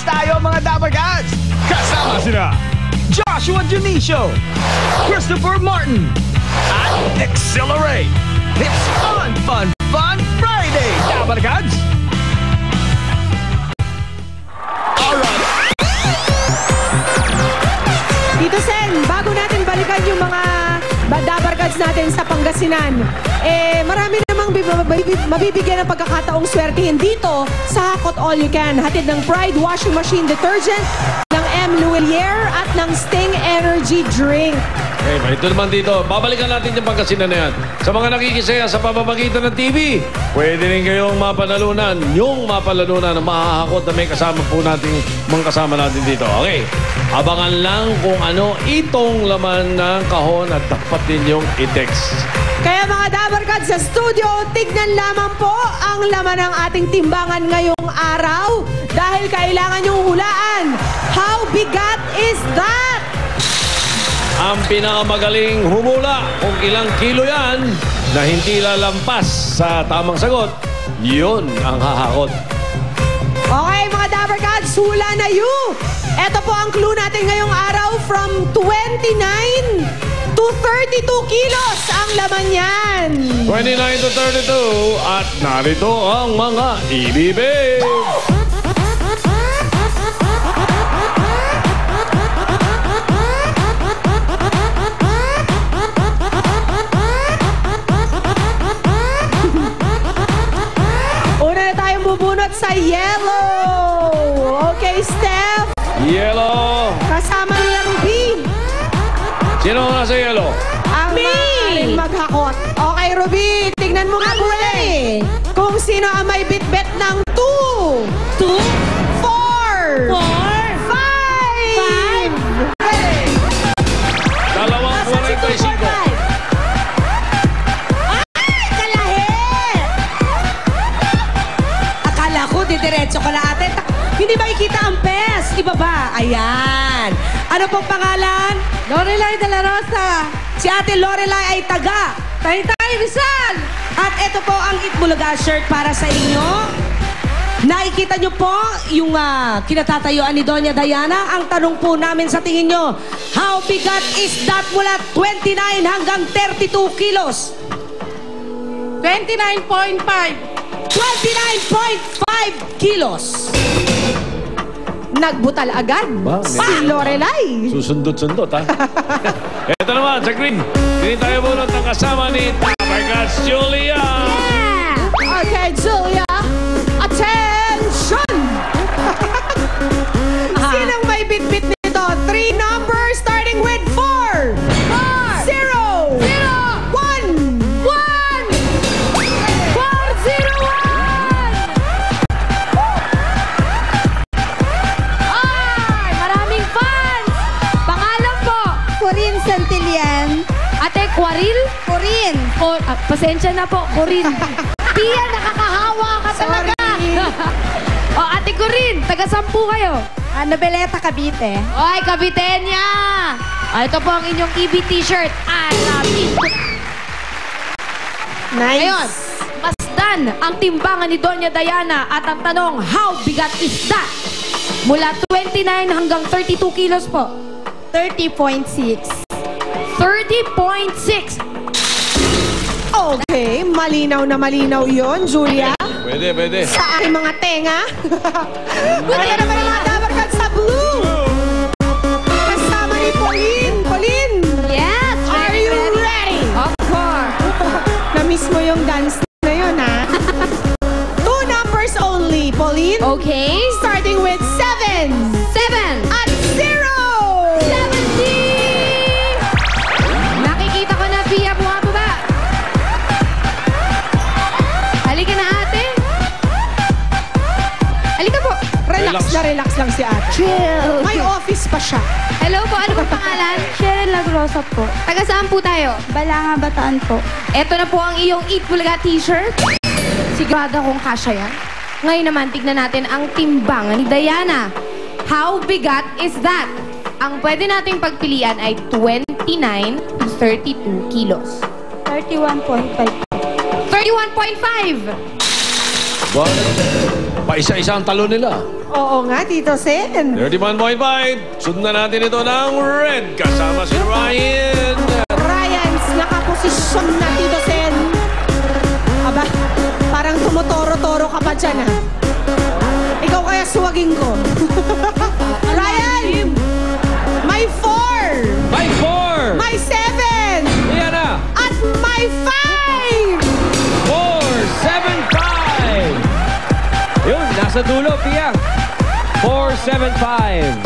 tayo mga Dapper Cats! Kasama sila Joshua Junicio, Christopher Martin, at Accelerate! It's Fun, Fun, Fun Friday, Dapper Cats! Alright! Tito Sen, bago natin balikan yung mga Dapper Cats natin sa Pangasinan, marami namang mabibigyan ng pagkakataong swertihin dito sa Hakot All You Can. Hatid ng Pride Washing Machine Detergent, ng M. Luillier at ng Sting Energy Drink. Okay, ito naman dito. Babalikan natin yung Pangasinan na yan. Sa mga nakikisaya sa pamamagitan ng TV, pwede rin kayong mapanalunan. Yung mapanalunan na mahahakot na may kasama po natin, mga kasama natin dito. Okay, abangan lang kung ano itong laman ng kahon at dapat din yung i-text. Kaya mga Dapper Cats sa studio, tignan lamang po ang laman ng ating timbangan ngayong araw dahil kailangan yung hulaan. How bigat is that? Ang pinakamagaling humula kung ilang kilo yan na hindi lalampas sa tamang sagot, yun ang hahakot. Okay, mga Dapper Cats, hula na you! Ito po ang clue natin ngayong araw from 29 to 32 kilos ang laman yan. 29 to 32 at narito ang mga ibibig. Una na tayong bubunot sa yellow. Okay, Steph. Yellow. Kasama nila Ruby. Sino ang nasa yellow? Ang maaaring maghakot. Okay, Ruby, tignan mo nga muna kung sino ang may bitbit ng 2, 4, 5. Dalawang 45. Ay, kalahi! Akala ko, didiretso ko na ate. Hindi makikita ang pes. Ibaba. Ayan. Ano pong pangalan? Lorelai de la Rosa. Si ate Lorelai ay taga Taytay Rizal. At ito po ang Itbulaga shirt para sa inyo. Nakikita nyo po yung kinatatayuan ni Doña Diana. Ang tanong po namin sa tingin nyo, how bigat is that mula 29 hanggang 32 kilos? 29.5. 29.5 kilos. Nagbutal agad si Lorelai. Susundot-sundot, ha? Ito naman, sa green. Green tayo bunot ng kasama ni Dapper Cats, Julia. Yeah! Okay, Julia. Attention! Sinong may bitbit nito? 3 numbers starting with 4. 0. 1. 401. Santillan. Ate, Quaril? Corin. Pasensya na po, Corin. Pia, nakakahawa ka talaga. O, Ate Corin, taga-sampu kayo. Nobeleta, Cavite. Oy, Caviteña! Ito po ang inyong EB t-shirt. I love it. Nice. Ngayon, masdan ang timbangan ni Doña Diana at ang tanong, how bigat is that? Mula 29 hanggang 32 kilos po. 30.6. 30.6. Okay, malinaw na malinaw yon, Julia. Pwede. Sa aking mga tenga. Pwede na naman ang mga Dapper Cats sa blue. Kasama ni Pauline. Pauline! Yes! Are you ready? Of course. Na-miss mo yung dance na yun, ha? 2 numbers only, Pauline. Okay. Starting with 7. 7. At 0. 70! Nakikita ko na, Pia, bumababa. Halika na, ate. Halika po. Relax lang si ate. Chill. May office pa siya. Hello po, ano po pangalan? Cheryl Lagrosa po. Taga saan po tayo? Balanga, Bataan po. Ito na po ang iyong Eat Bulaga t-shirt. Sigurado kung kasya yan. Ngayon naman, tignan natin ang timbangan ni Diana. How bigat is that? Ang pwede nating pagpilian ay 29 to 32 kilos. 31.5. 31.5! Pa isa-isa ang talo nila. Oo nga, Tito Sen. 31.5. Sundan natin ito ng red. Kasama si Ryan. Ryan's nakaposisyon na, Tito Sen. Aba, parang tumutoro-toro ka pa dyan, ha? Ikaw kaya suwagin ko. Ryan! May 4! May 4! May 7! Diana! At may 5! 475! Yun, nasa dulo, Pia. 475.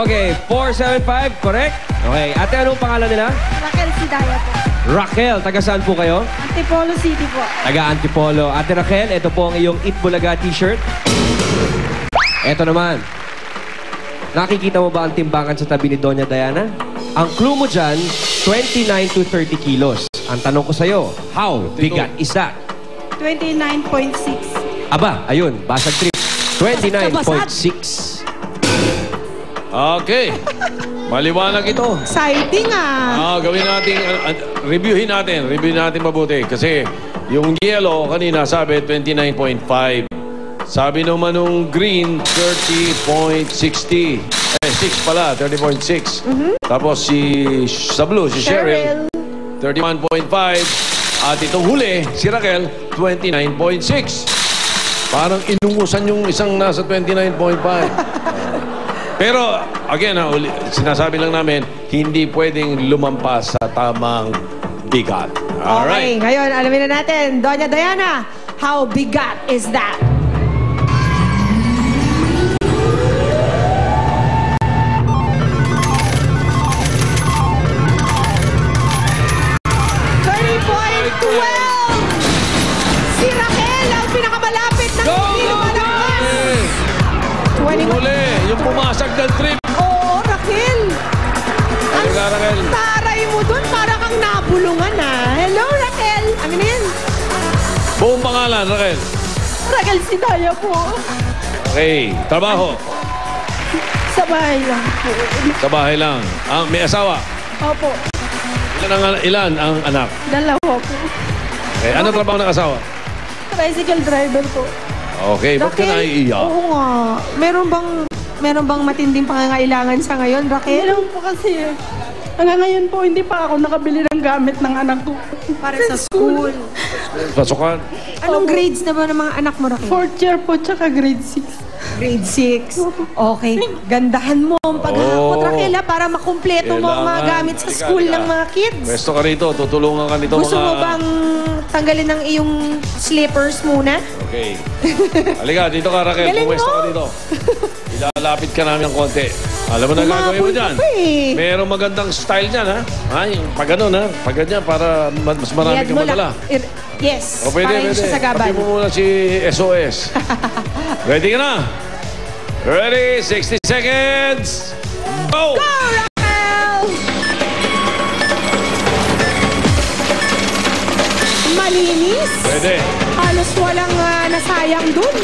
Okay, 475, correct? Okay, ate, anong pangalan nila? Raquel Sidaya po. Raquel, taga saan po kayo? Antipolo City po. Taga Antipolo. Ate Raquel, ito po ang iyong Eat Bulaga t-shirt. Ito naman. Nakikita mo ba ang timbangan sa tabi ni Doña Diana? Ang clue mo dyan, 29 to 30 kilos. Ang tanong ko sa'yo, how bigat is that? 29.6. Aba, ayun, basag trip. 29.6. Okay. Maliwanag ito. Exciting, ah. Gawin natin, reviewin natin mabuti. Kasi yung yellow kanina sabi 29.5. Sabi naman nung green, 30.60. 6 pala, 30.6. Tapos sa blue, si Cheryl, 31.5. At itong huli, si Raquel, 29.6. Parang inungusan yung isang nasa 29.5. Pero, again, sinasabi lang namin, hindi pwedeng lumampas sa tamang bigat. Okay, ngayon, alamin na natin. Doña Diana, how bigat is that? Si Raquel ang pinakamalapit ng hindi lumalabas. 21. Huli, yung pumasag ng trip. Oo, Raquel. Ang Halika, Raquel. taray mo dun, para kang nabulungan, ah. Hello, Raquel. Aminin. Buong pangalan, Raquel. Raquel Sidaya po. Okay, trabaho. Sa bahay lang po. Sa bahay lang. May asawa. Opo, Ilan ang anak? dalawa po. Okay, ano trabaho ng asawa? Tricycle driver po. Okay, ba't ka naiiyak? Oo nga. Meron bang matinding pangangailangan sa ngayon, Raquel? Meron po kasi. Hanggang ngayon po, hindi pa ako nakabili ng gamit ng anak ko. Para sa school. Pasukan. Anong grades na ba ng mga anak mo, Raquel? 4th year po, tsaka grade 6. Grade 6. Okay. Gandahan mo ang paghahakot, Raquel, ha, para makumpleto mo ang mga Kailangan. gamit sa school ng mga kids. Pwesto ka rito, tutulungan ka nito Gusto mga... mo bang tanggalin ang iyong slippers muna? Okay. Halika, dito ka, Raquel. Galing Pwesto mo. ka dito. Ilalapit ka namin ng konti. Alam mo na gagawin mo Umabol dyan. ka pa eh. Merong magandang style dyan, ha? Yung pag ganun, ha? Pag ganyan, para mas marami Iyad kang mo lang. madala. Yes. O, pwede, para yun pwede. siya sa gaban. Tabi mo muna si SOS. Ready ka na? Ready? 60 seconds. Go! Go, Raquel! Malinis. Pwede. Halos walang nasayang dun.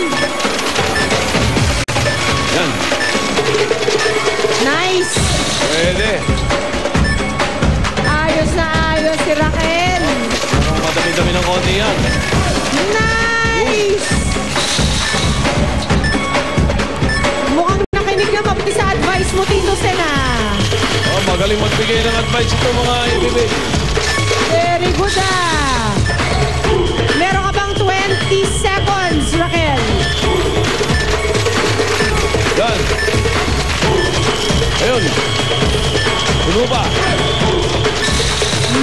Yan. Nice. Pwede. Ayos na ayos si Raquel. Mukhang madami-dami ng konti yan. Nice! Mukhang nakinig na mabuti sa advice mo, Tito Sen, ah. Oh, magaling magbigay ng advice ito mga ibibig. Very good, ah. Meron ka bang 20 seconds, Raquel? Yan. Ayun. Puno pa.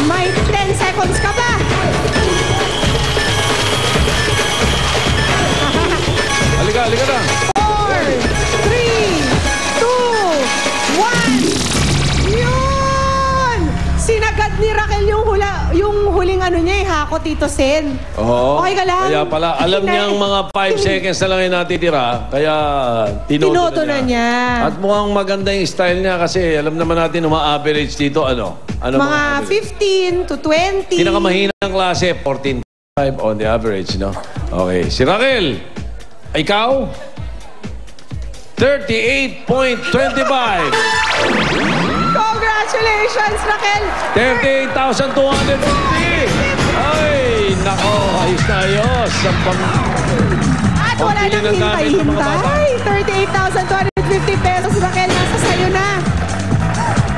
May 10 seconds ka ba? Halika, halika na. 4, 3, 2, 1. Yun! Sinagad ni Raquel yung huling ano niya, hako, Tito Sen. Oo. Okay ka lang? Kaya pala, alam niyang mga 5 seconds na lang yung natitira. Kaya tinoto na niya. At mukhang maganda yung style niya kasi alam naman natin uma-average dito ano. Ano Mga average? 15 to 20. Pinakamahinang klase, 14.5 on the average, no? Okay. Si Raquel, ikaw? 38.25. Congratulations, Raquel! 38,250. Ay, nako, ayos na ayos. At Wala Pambili nang ng gamit ng mga bata. hintay-hintay. 38,250 pesos. Raquel, nasa sayo na.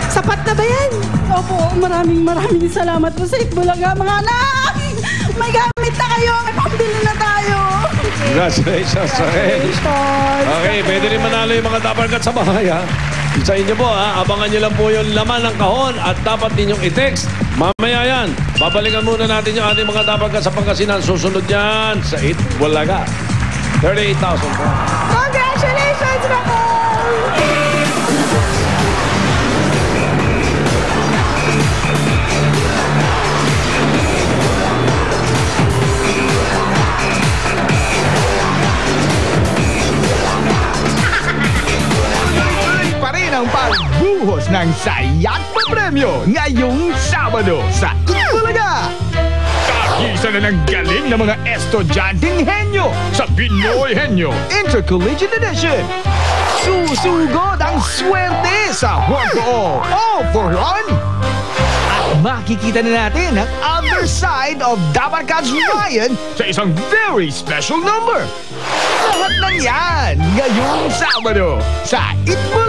Sapat na ba yan? Opo, maraming salamat po sa Itbulaga, mga anak! May gamit na kayo! May pambili na tayo! Congratulations, Raquel. Okay, pwede rin manalo yung mga dabarkat sa bahay, ha? Sa inyo po, ha? Abangan nyo lang po yung laman ng kahon at dapat ninyong i-text. Mamaya yan. Babalikan muna natin yung ating mga dabarkat sa Pangasinan. Susunod yan sa Itbulaga. 38,000 po. Congratulations, Raquel! Tuloy pa rin ang pagbuhos ng saya't papremyo ngayong Sabado sa Itbulaga. Kakisa na ng galing ng mga estudyanteng henyo sa Pinoy Henyo Intercollegiate Edition. Susugod ang swerte sa one for all for one. At makikita na natin ang other side of Dabarkad's Ryan sa isang very special number. Lahat ng yan ngayong Sabado sa Itbulaga.